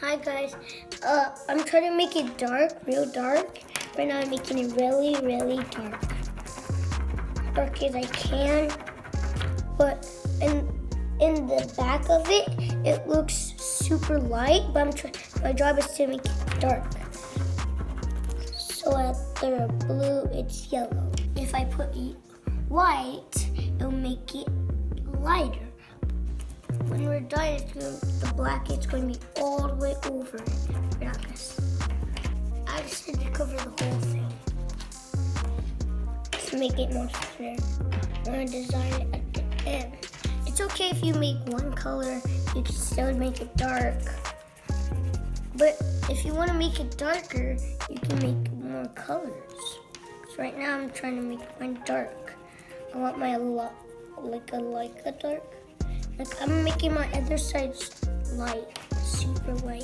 Hi guys, I'm trying to make it dark, real dark. Right now I'm making it really, really dark. Dark as I can, but in the back of it, it looks super light, but my job is to make it dark. So after blue, it's yellow. If I put white, it'll make it lighter. When we're done, the black is going to be all the way over it. We're not gonna. I just had to cover the whole thing to make it more clear. I'm gonna design it at the end. It's okay if you make one color, you can still make it dark. But if you want to make it darker, you can make more colors. So right now I'm trying to make mine dark. I want my like a dark. Like I'm making my other side light, super light.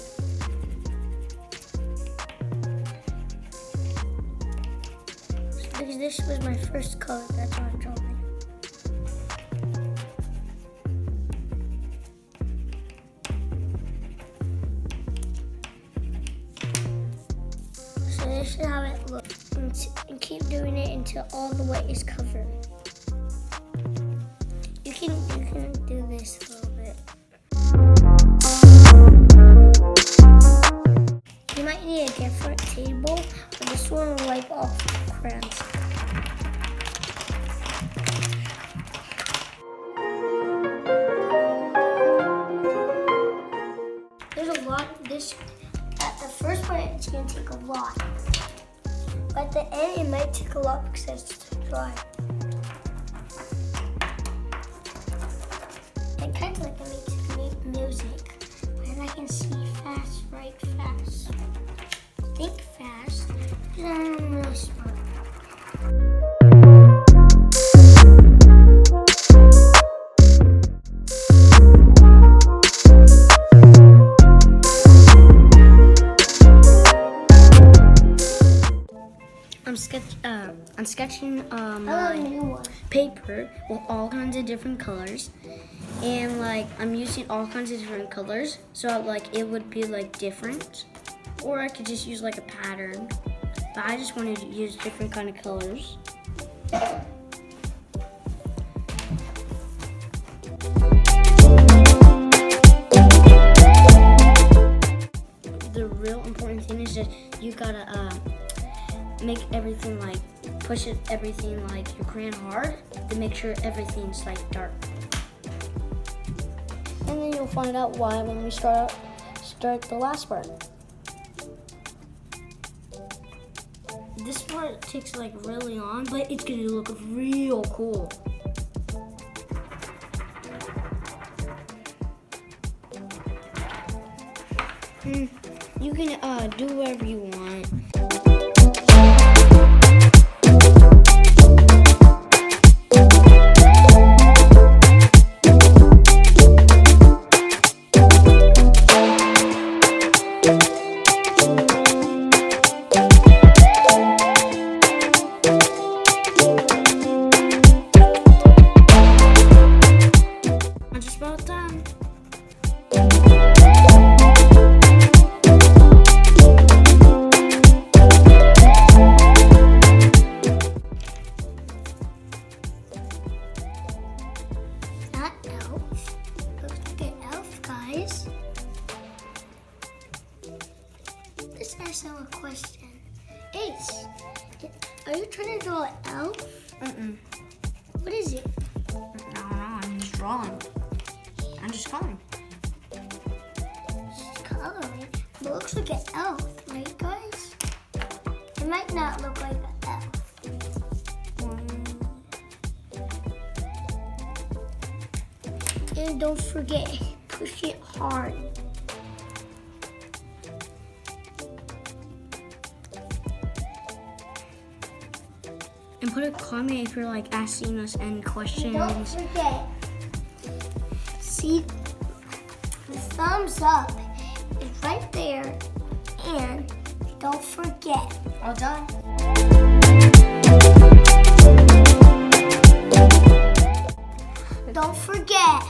So because this was my first color, that's why I'm drawing. So this is how it looks. And keep doing it until all the white is covered. You can do this a little bit. You might need a different table, but this one will wipe off the crayons. There's a lot of this. At the first part, it's going to take a lot. But at the end, it might take a lot because it's dry. It kind of like it makes music, and I can see fast, write fast, think fast, because I'm really smart. I'm sketching my paper with all kinds of different colors. And like I'm using all kinds of different colors, so like it would be like different, or I could just use like a pattern. But I just wanted to use different kind of colors. The real important thing is that you gotta make everything like everything like your crayon hard to make sure everything's like dark. And then you'll find out why when we start the last part. This part takes like really long, but it's gonna look real cool. You can do whatever you want. Let's ask him a question. Ace, are you trying to draw an elf? What is it? No, I'm just drawing. I'm just coloring. Just coloring? But it looks like an elf, right guys? It might not look like an elf. And don't forget, push it hard. And put a comment if you're like asking us any questions. Don't forget, see the thumbs up is right there, and don't forget. All done. Don't forget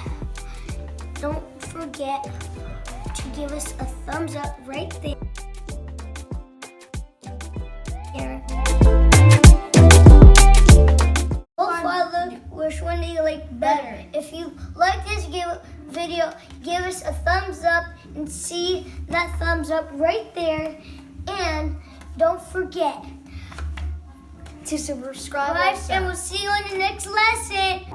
to give us a thumbs up right there. Which one do you like better? If you like this video, give us a thumbs up and see that thumbs up right there. And don't forget To subscribe. and we'll see you in the next lesson.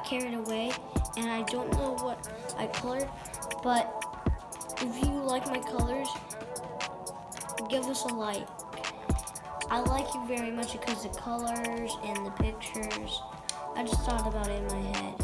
Carried away, and I don't know what I colored, but if you like my colors, give us a like. I like you very much because the colors and the pictures, I just thought about it in my head.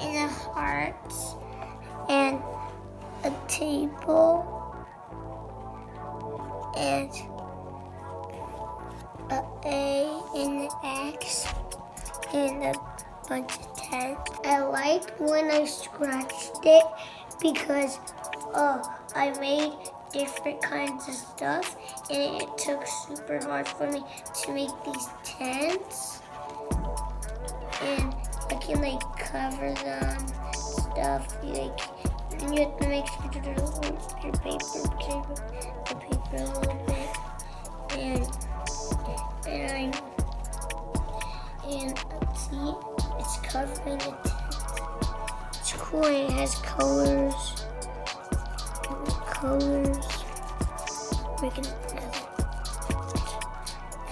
And a heart and a table and a A and an X and a bunch of tents. I liked when I scratched it because I made different kinds of stuff and it took super hard for me to make these tents. And I can like cover them, stuff, like, and you have to make sure to hold your paper, the paper a little bit, and see, it's covering the tent. It's cool. cool. It has colors. Making another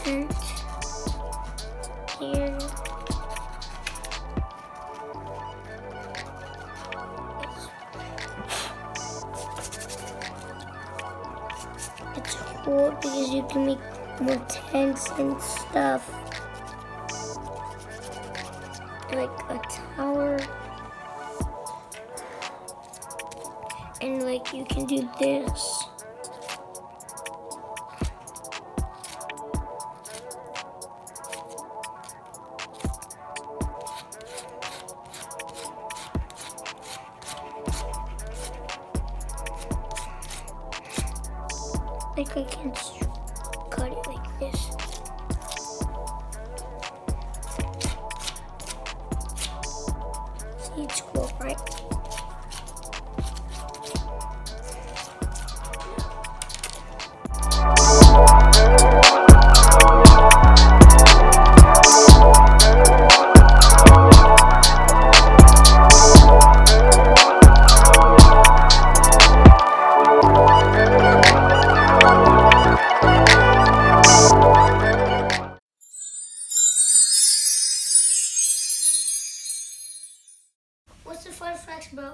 vent here. It's cool because you can make more tents and stuff. Like a tower. And like you can do this. Like I can cut it like this. See, it's cool, right? What's the fun facts, bro?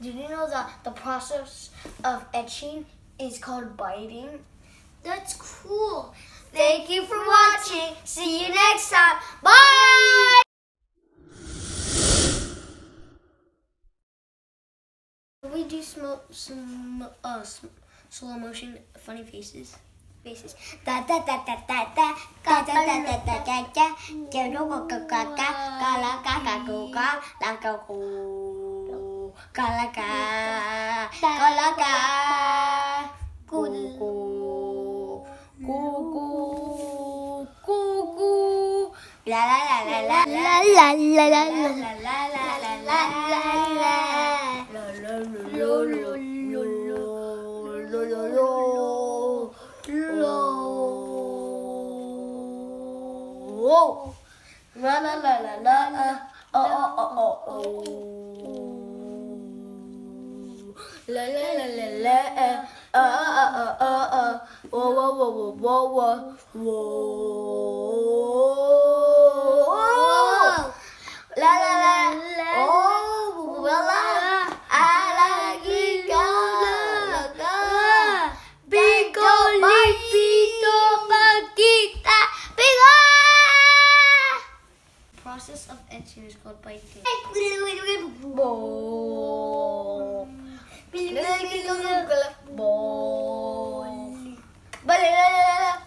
Did you know that the process of etching is called biting? That's cool. Thank you for watching. See you next time. Bye! We do some slow motion funny faces. Da da da da da da da da da da da da da. Kêu nó ca ca ca ca la ca ca cu ca la ca cu ca la ca cu cu cu cu cu la la la la la la la la la la la la la la la la la oh oh oh oh oh la la la la la oh oh oh oh oh whoa whoa whoa whoa whoa whoa la la la oh la la process of etching is called biting.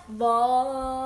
Ball.